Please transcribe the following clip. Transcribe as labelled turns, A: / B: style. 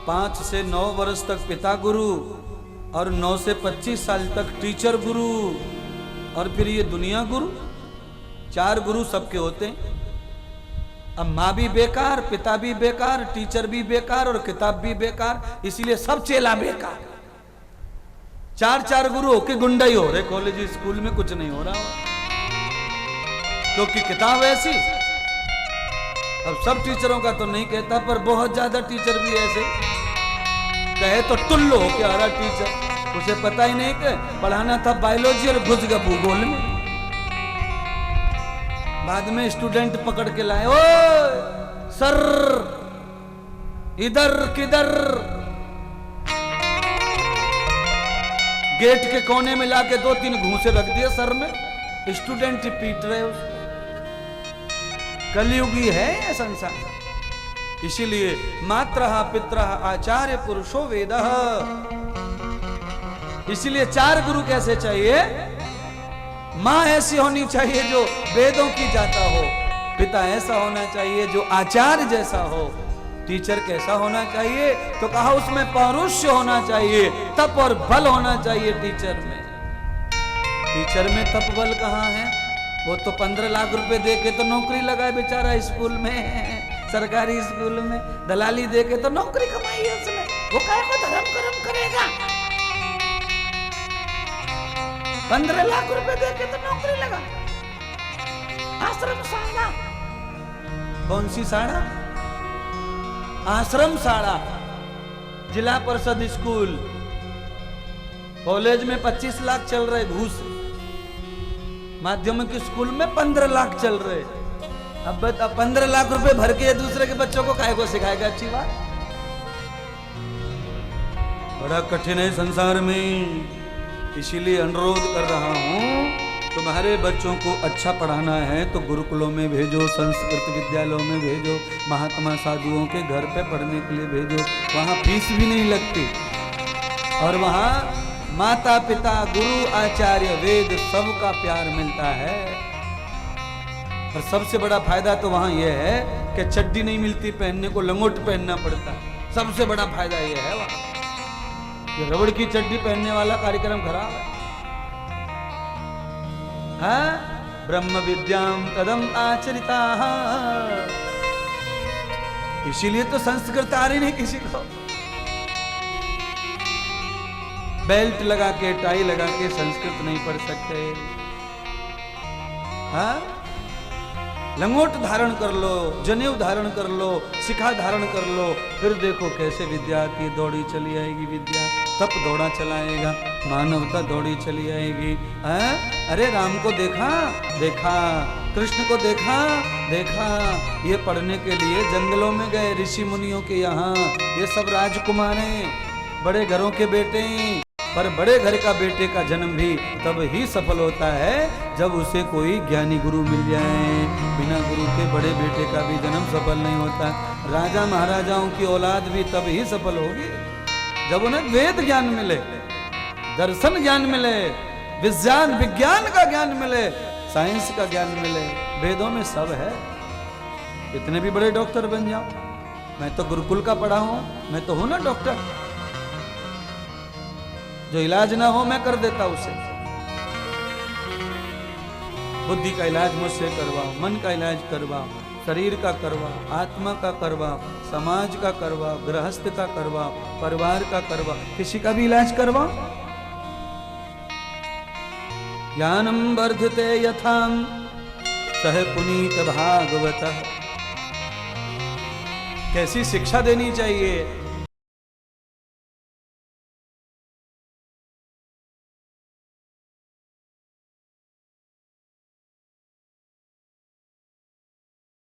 A: 5 से 9 वर्ष तक पिता गुरु और 9 से 25 साल तक टीचर गुरु और फिर ये दुनिया गुरु। 4 गुरु सबके होते हैं। अब माँ भी बेकार, पिता भी बेकार, टीचर भी बेकार और किताब भी बेकार, इसीलिए सब चेला बेकार। 4 गुरु होके गुंडा ही हो रहे, कॉलेज स्कूल में कुछ नहीं हो रहा, क्योंकि किताब ऐसी। अब सब टीचरों का तो नहीं कहता, पर बहुत ज्यादा टीचर भी ऐसे कहे तो टुल्लो हो के आ रहा टीचर, उसे पता ही नहीं कि पढ़ाना था बायोलॉजी और घुस गया भूगोल में। बाद में स्टूडेंट पकड़ के लाए, ओ सर इधर किधर, गेट के कोने में लाके 2-3 घूंसे रख दिए सर में, स्टूडेंट पीट रहे उसको। कलयुगी है ये संसार। इसीलिए मात्रः पितरः आचार्य पुरुषो वेदः। इसीलिए 4 गुरु कैसे चाहिए? माँ ऐसी होनी चाहिए जो वेदों की जाता हो, पिता ऐसा होना चाहिए जो आचार्य जैसा हो, टीचर कैसा होना चाहिए? तो कहा उसमें पौरुष्य होना चाहिए, तप और बल होना चाहिए टीचर में। टीचर में तप बल कहाँ है? वो तो 15 लाख रुपए दे के तो नौकरी लगाए बेचारा स्कूल में, सरकारी स्कूल में दलाली दे के तो नौकरी कमाई है उसने, वो काहे को धर्म कर्म करेगा? 15 लाख रुपए दे के तो नौकरी लगा। आश्रम शाला, कौन सी शाला? आश्रम शाला, जिला परिषद स्कूल, कॉलेज में 25 लाख चल रहे घूस, माध्यमिक स्कूल में 15 लाख चल रहे। अब 15 लाख रुपए भर के दूसरे के बच्चों को काहे को सिखाएगा? अच्छी बात। बड़ा कठिन है संसार में। इसीलिए अनुरोध कर रहा हूं, तुम्हारे बच्चों को अच्छा पढ़ाना है तो गुरुकुलों में भेजो, संस्कृत विद्यालयों में भेजो, महात्मा साधुओं के घर पे पढ़ने के लिए भेजो। वहां फीस भी नहीं लगती और वहां माता पिता गुरु आचार्य वेद सबका प्यार मिलता है। और सबसे बड़ा फायदा तो वहां यह है कि चड्डी नहीं मिलती पहनने को, लंगोट पहनना पड़ता। सबसे बड़ा फायदा यह है वहां। ये रबड़ की चड्डी पहनने वाला कार्यक्रम खराब है। हाँ? ब्रह्म विद्याम तदम आचरिता। इसीलिए तो संस्कृत आ रही नहीं किसी को। बेल्ट लगा के, टाई लगा के संस्कृत नहीं पढ़ सकते। हाँ? लंगोट धारण कर लो, जनेऊ धारण कर लो, शिखा धारण कर लो, फिर देखो कैसे विद्या की दौड़ी चली आएगी। विद्या तप दौड़ा चलाएगा, मानवता दौड़ी चली आएगी। अरे राम को देखा, कृष्ण को देखा, ये पढ़ने के लिए जंगलों में गए ऋषि मुनियों के यहाँ। ये सब राजकुमार हैं, बड़े घरों के बेटे, पर बड़े घर का बेटे का जन्म भी तब ही सफल होता है जब उसे कोई ज्ञानी गुरु मिल जाए। बिना गुरु के बड़े बेटे का भी जन्म सफल नहीं होता। राजा महाराजाओं की औलाद भी तब ही सफल होगी जब उन्हें वेद ज्ञान मिले, दर्शन ज्ञान मिले, विज्ञान का ज्ञान मिले, साइंस का ज्ञान मिले। वेदों में सब है। इतने भी बड़े डॉक्टर बन जाओ। मैं तो गुरुकुल का पढ़ा हूं, मैं तो हूं ना डॉक्टर। जो इलाज ना हो मैं कर देता उसे। बुद्धि का इलाज मुझसे करवाओ, मन का इलाज करवाओ, शरीर का करवाओ, आत्मा का करवाओ, समाज का करवाओ, गृहस्थ का करवाओ, परिवार का करवाओ, किसी का भी इलाज करवाओ। ज्ञानम वर्धते यथाम सह पुनीत भागवतः। कैसी शिक्षा देनी चाहिए?